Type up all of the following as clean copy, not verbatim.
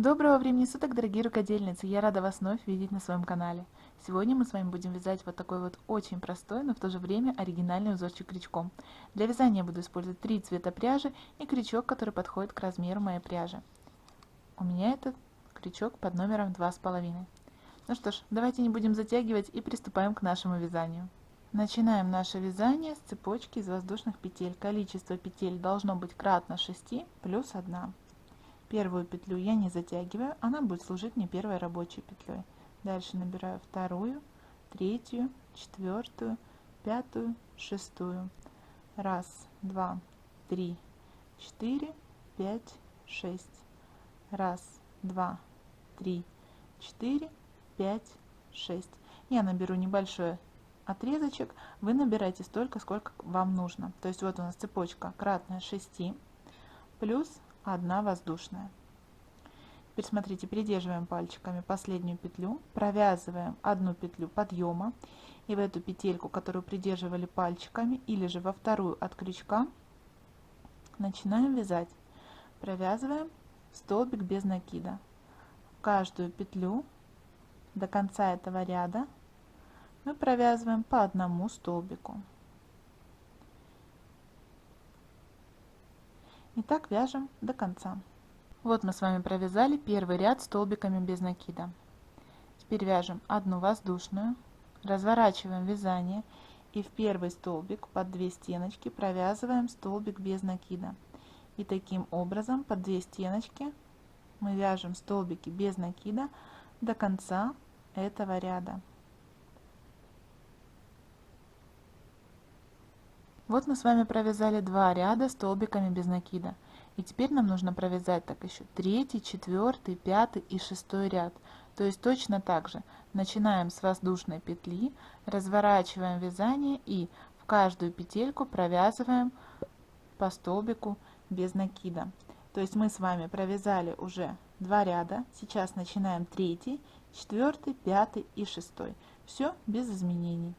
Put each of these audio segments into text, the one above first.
Доброго времени суток, дорогие рукодельницы! Я рада вас вновь видеть на своем канале. Сегодня мы с вами будем вязать вот такой вот очень простой, но в то же время оригинальный узорчик крючком. Для вязания буду использовать 3 цвета пряжи и крючок, который подходит к размеру моей пряжи. У меня этот крючок под номером 2,5. Ну что ж, давайте не будем затягивать и приступаем к нашему вязанию. Начинаем наше вязание с цепочки из воздушных петель. Количество петель должно быть кратно 6 плюс 1. Первую петлю я не затягиваю, она будет служить мне первой рабочей петлей. Дальше набираю вторую, третью, четвертую, пятую, шестую. Раз, два, три, четыре, пять, шесть. Раз, два, три, четыре, пять, шесть. Я наберу небольшой отрезочек, вы набираете столько, сколько вам нужно. То есть вот у нас цепочка кратная 6 плюс 1 воздушная. Теперь смотрите, придерживаем пальчиками последнюю петлю, провязываем одну петлю подъема и в эту петельку, которую придерживали пальчиками, или же во вторую от крючка, начинаем вязать. Провязываем столбик без накида. Каждую петлю до конца этого ряда мы провязываем по одному столбику. И так вяжем до конца. Вот мы с вами провязали первый ряд столбиками без накида. Теперь вяжем одну воздушную, разворачиваем вязание и в первый столбик под 2 стеночки провязываем столбик без накида. И таким образом под 2 стеночки мы вяжем столбики без накида до конца этого ряда. Вот мы с вами провязали 2 ряда столбиками без накида. И теперь нам нужно провязать так еще 3, 4, 5 и 6 ряд. То есть точно так же начинаем с воздушной петли, разворачиваем вязание и в каждую петельку провязываем по столбику без накида. То есть мы с вами провязали уже 2 ряда. Сейчас начинаем 3, 4, 5 и 6. Все без изменений.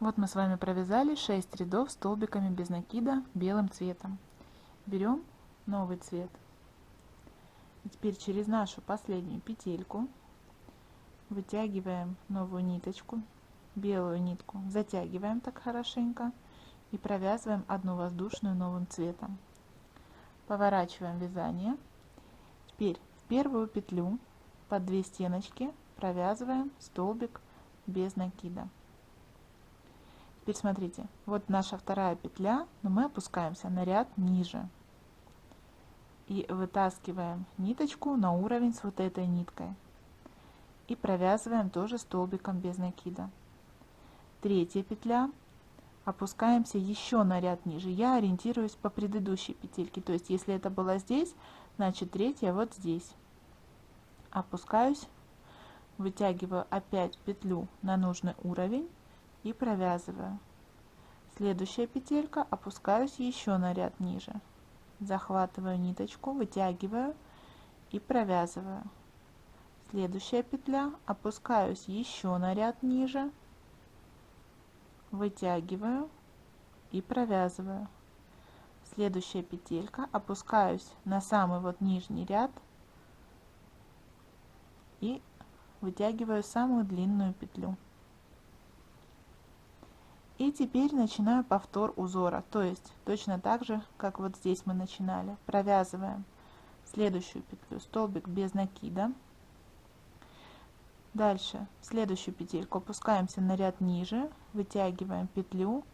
Вот мы с вами провязали 6 рядов столбиками без накида белым цветом. Берем новый цвет. И теперь через нашу последнюю петельку вытягиваем новую ниточку, белую нитку, затягиваем так хорошенько и провязываем одну воздушную новым цветом. Поворачиваем вязание. Теперь в первую петлю под 2 стеночки провязываем столбик без накида. Теперь смотрите, вот наша вторая петля, но мы опускаемся на ряд ниже и вытаскиваем ниточку на уровень с вот этой ниткой и провязываем тоже столбиком без накида. Третья петля, опускаемся еще на ряд ниже. Я ориентируюсь по предыдущей петельке, то есть если это было здесь, значит третья вот здесь. Опускаюсь, вытягиваю опять петлю на нужный уровень и провязываю. Следующая петелька, опускаюсь еще на ряд ниже, захватываю ниточку, вытягиваю и провязываю. Следующая петля, опускаюсь еще на ряд ниже, вытягиваю и провязываю. Следующая петелька, опускаюсь на самый вот нижний ряд и вытягиваю самую длинную петлю. И теперь начинаю повтор узора, то есть точно так же, как вот здесь мы начинали. Провязываем следующую петлю столбик без накида. Дальше в следующую петельку опускаемся на ряд ниже, вытягиваем петлю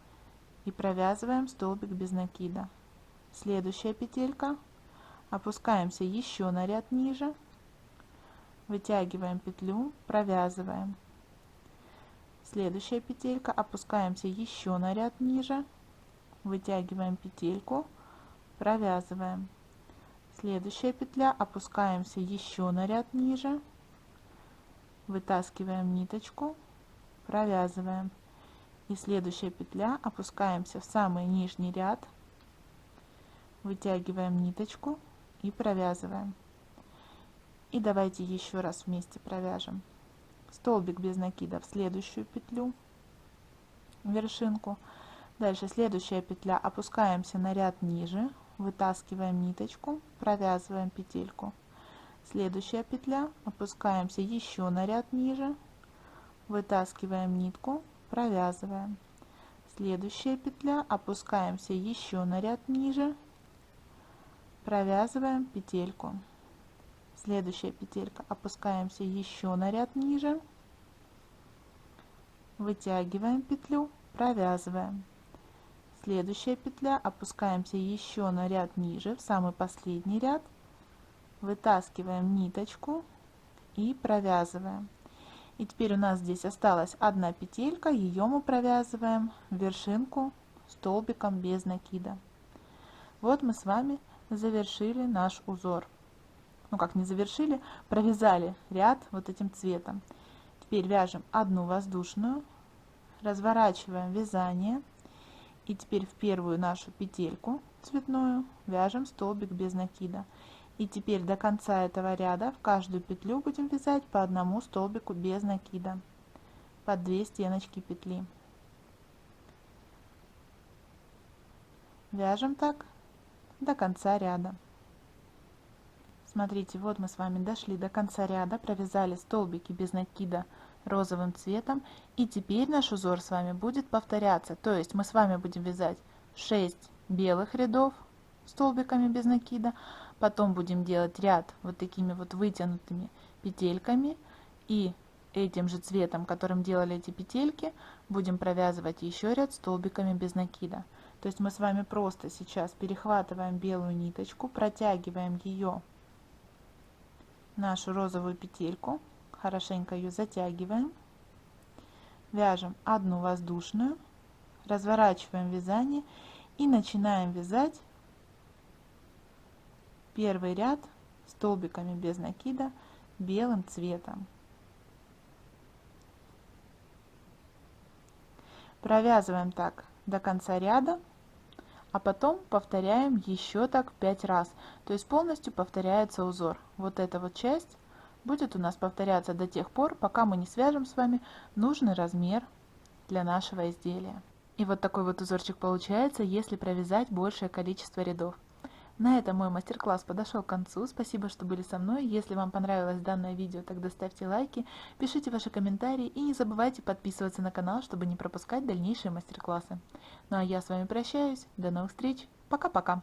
и провязываем столбик без накида. Следующая петелька, опускаемся еще на ряд ниже, вытягиваем петлю, провязываем. Следующая петелька, опускаемся еще на ряд ниже, вытягиваем петельку, провязываем. Следующая петля, опускаемся еще на ряд ниже, вытаскиваем ниточку, провязываем. И следующая петля, опускаемся в самый нижний ряд, вытягиваем ниточку и провязываем. И давайте еще раз вместе провяжем. Столбик без накида в следующую петлю, вершинку. Дальше следующая петля, опускаемся на ряд ниже, вытаскиваем ниточку, провязываем петельку. Следующая петля, опускаемся еще на ряд ниже, вытаскиваем нитку, провязываем. Следующая петля, опускаемся еще на ряд ниже, провязываем петельку. Следующая петелька, опускаемся еще на ряд ниже, вытягиваем петлю, провязываем. Следующая петля, опускаемся еще на ряд ниже, в самый последний ряд, вытаскиваем ниточку и провязываем. И теперь у нас здесь осталась одна петелька, ее мы провязываем в вершинку столбиком без накида. Вот мы с вами завершили наш узор. Ну как, не завершили, провязали ряд вот этим цветом. Теперь вяжем одну воздушную, разворачиваем вязание. И теперь в первую нашу петельку цветную вяжем столбик без накида. И теперь до конца этого ряда в каждую петлю будем вязать по одному столбику без накида, по 2 стеночки петли. Вяжем так до конца ряда. Смотрите, вот мы с вами дошли до конца ряда, провязали столбики без накида розовым цветом, и теперь наш узор с вами будет повторяться. То есть мы с вами будем вязать 6 белых рядов столбиками без накида, потом будем делать ряд вот такими вот вытянутыми петельками, и этим же цветом, которым делали эти петельки, будем провязывать еще ряд столбиками без накида. То есть мы с вами просто сейчас перехватываем белую ниточку, протягиваем ее, нашу розовую петельку, хорошенько ее затягиваем, вяжем одну воздушную, разворачиваем вязание и начинаем вязать первый ряд столбиками без накида белым цветом. Провязываем так до конца ряда, а потом повторяем еще так 5 раз. То есть полностью повторяется узор. Вот эта вот часть будет у нас повторяться до тех пор, пока мы не свяжем с вами нужный размер для нашего изделия. И вот такой вот узорчик получается, если провязать большее количество рядов. На этом мой мастер-класс подошел к концу. Спасибо, что были со мной. Если вам понравилось данное видео, тогда ставьте лайки, пишите ваши комментарии и не забывайте подписываться на канал, чтобы не пропускать дальнейшие мастер-классы. Ну а я с вами прощаюсь. До новых встреч. Пока-пока.